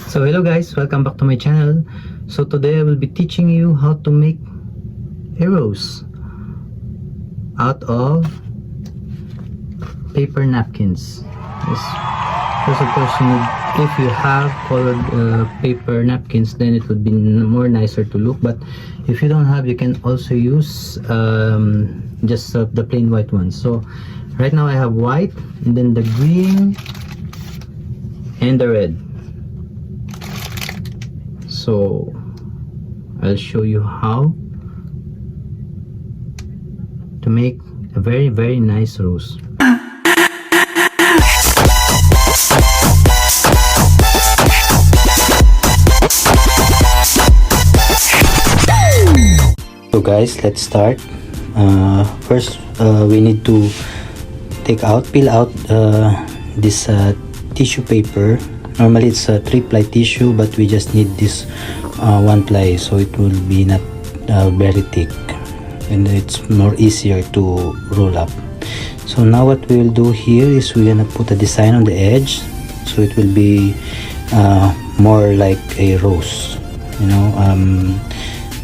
So hello guys, welcome back to my channel. So today I will be teaching you how to make arrows out of paper napkins. Yes. First of course, if you have colored paper napkins, then it would be more nicer to look. But if you don't have, you can also use just the plain white ones. So right now I have white, and then the green and the red. So I'll show you how to make a very nice rose. So guys, let's start. First we need to peel out this tissue paper. Normally it's a 3-ply tissue, but we just need this 1-ply, so it will be not very thick and it's more easier to roll up. So now what we will do here is we're gonna put a design on the edge, so it will be more like a rose, you know,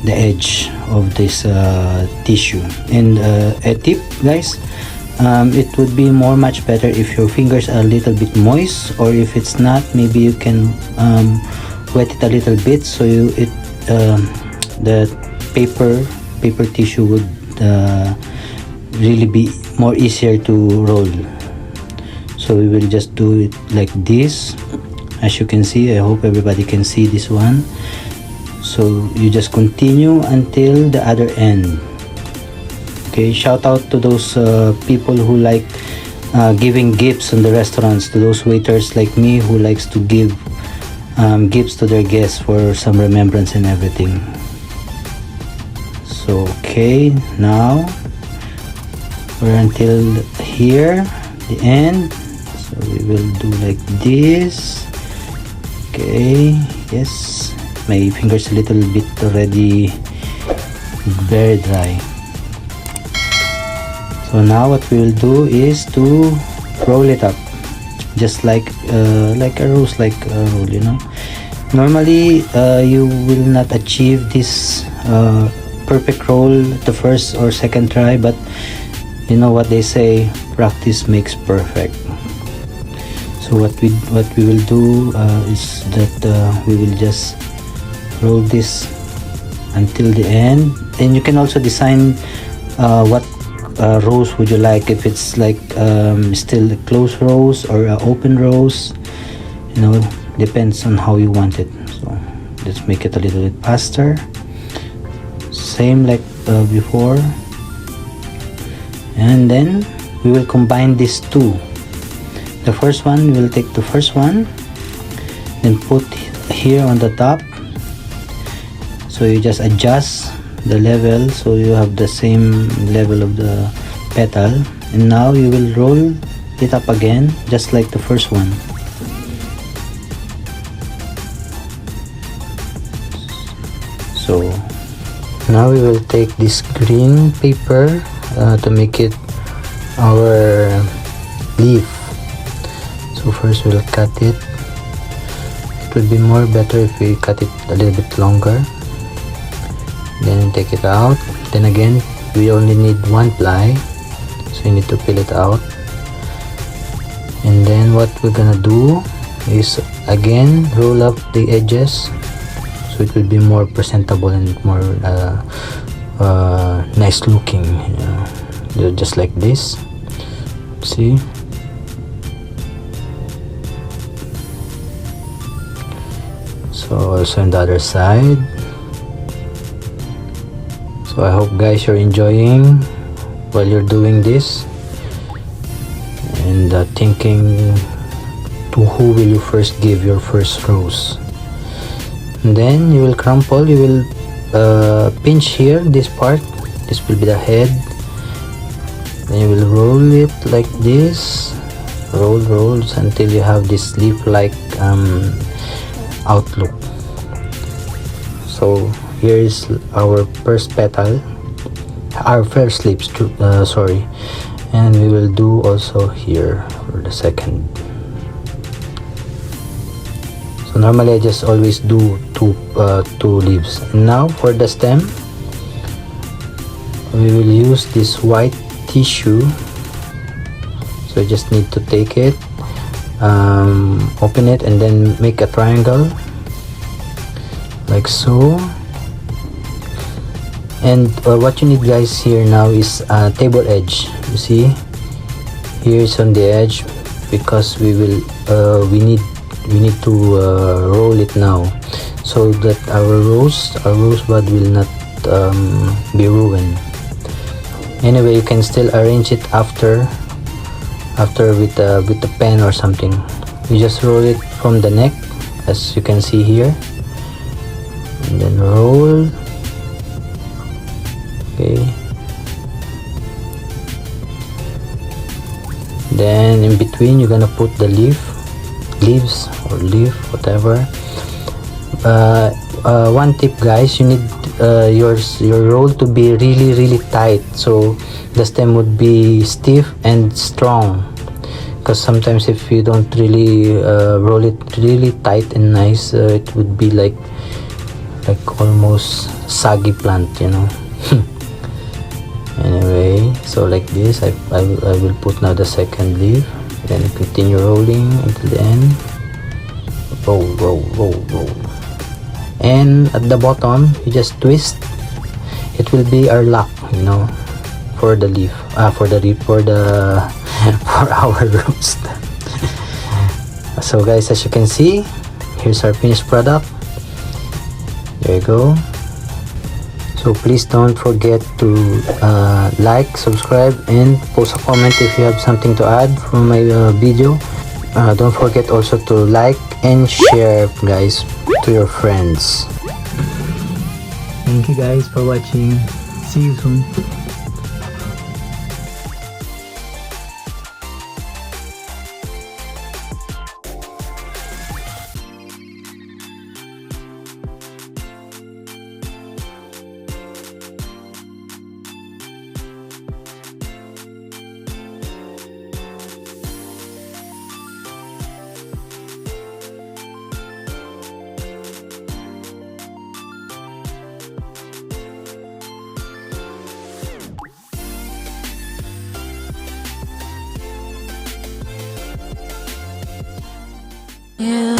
the edge of this tissue. And a tip guys, it would be much better if your fingers are a little bit moist, or if it's not, maybe you can wet it a little bit, so the paper tissue would really be more easier to roll. So we will just do it like this. As you can see, I hope everybody can see this one. So you just continue until the other end. Okay, shout out to those people who like giving gifts in the restaurants, to those waiters like me who likes to give gifts to their guests for some remembrance and everything. So okay, now we're until here, the end. So we will do like this. Okay, yes, my fingers a little bit already very dry. So now what we will do is to roll it up, just like a rose, like a roll, you know. Normally you will not achieve this perfect roll the first or second try, but you know what they say, practice makes perfect. So what we will do is that we will just roll this until the end. And you can also design what rose would you like, if it's like still a closed rose or an open rose, you know, depends on how you want it. So let's make it a little bit faster, same like before. And then we will combine these two. The first one, we will take the first one and put here on the top. So you just adjust the level so you have the same level of the petal, and now you will roll it up again just like the first one. So now we will take this green paper to make it our leaf. So first we'll cut it. It would be more better if we cut it a little bit longer. Then take it out. Then again, we only need 1 ply, so you need to peel it out. And then what we're gonna do is again roll up the edges, so it will be more presentable and more nice looking, you know, just like this. See, so also on the other side. So I hope guys you're enjoying while you're doing this, and thinking to who will you first give your first rose. And then you will crumple, you will pinch here, this part, this will be the head. Then you will roll it like this, rolls until you have this leaf-like outlook. So here is our first petal, our first leaves, sorry, and we will do also here for the second. So normally I just always do two leaves. And now for the stem, we will use this white tissue. So you just need to take it, open it, and then make a triangle like so. And what you need, guys, here now is a table edge. You see, here is on the edge, because we need to roll it now, so that our rosebud will not be ruined. Anyway, you can still arrange it after with the pen or something. You just roll it from the neck, as you can see here, and then roll. Okay, then in between you're gonna put the leaves or leaf, whatever. One tip, guys, you need your roll to be really tight, so the stem would be stiff and strong. Because sometimes if you don't really roll it really tight and nice, it would be like almost saggy plant, you know. Anyway, so like this, I will put now the second leaf, then continue rolling until the end. Roll. And at the bottom, you just twist. It will be our lock, you know, for the leaf, for our roast. So guys, as you can see, here's our finished product. There you go. So please don't forget to like, subscribe, and post a comment if you have something to add from my video. Don't forget also to like and share, guys, to your friends. Thank you guys for watching. See you soon. Yeah.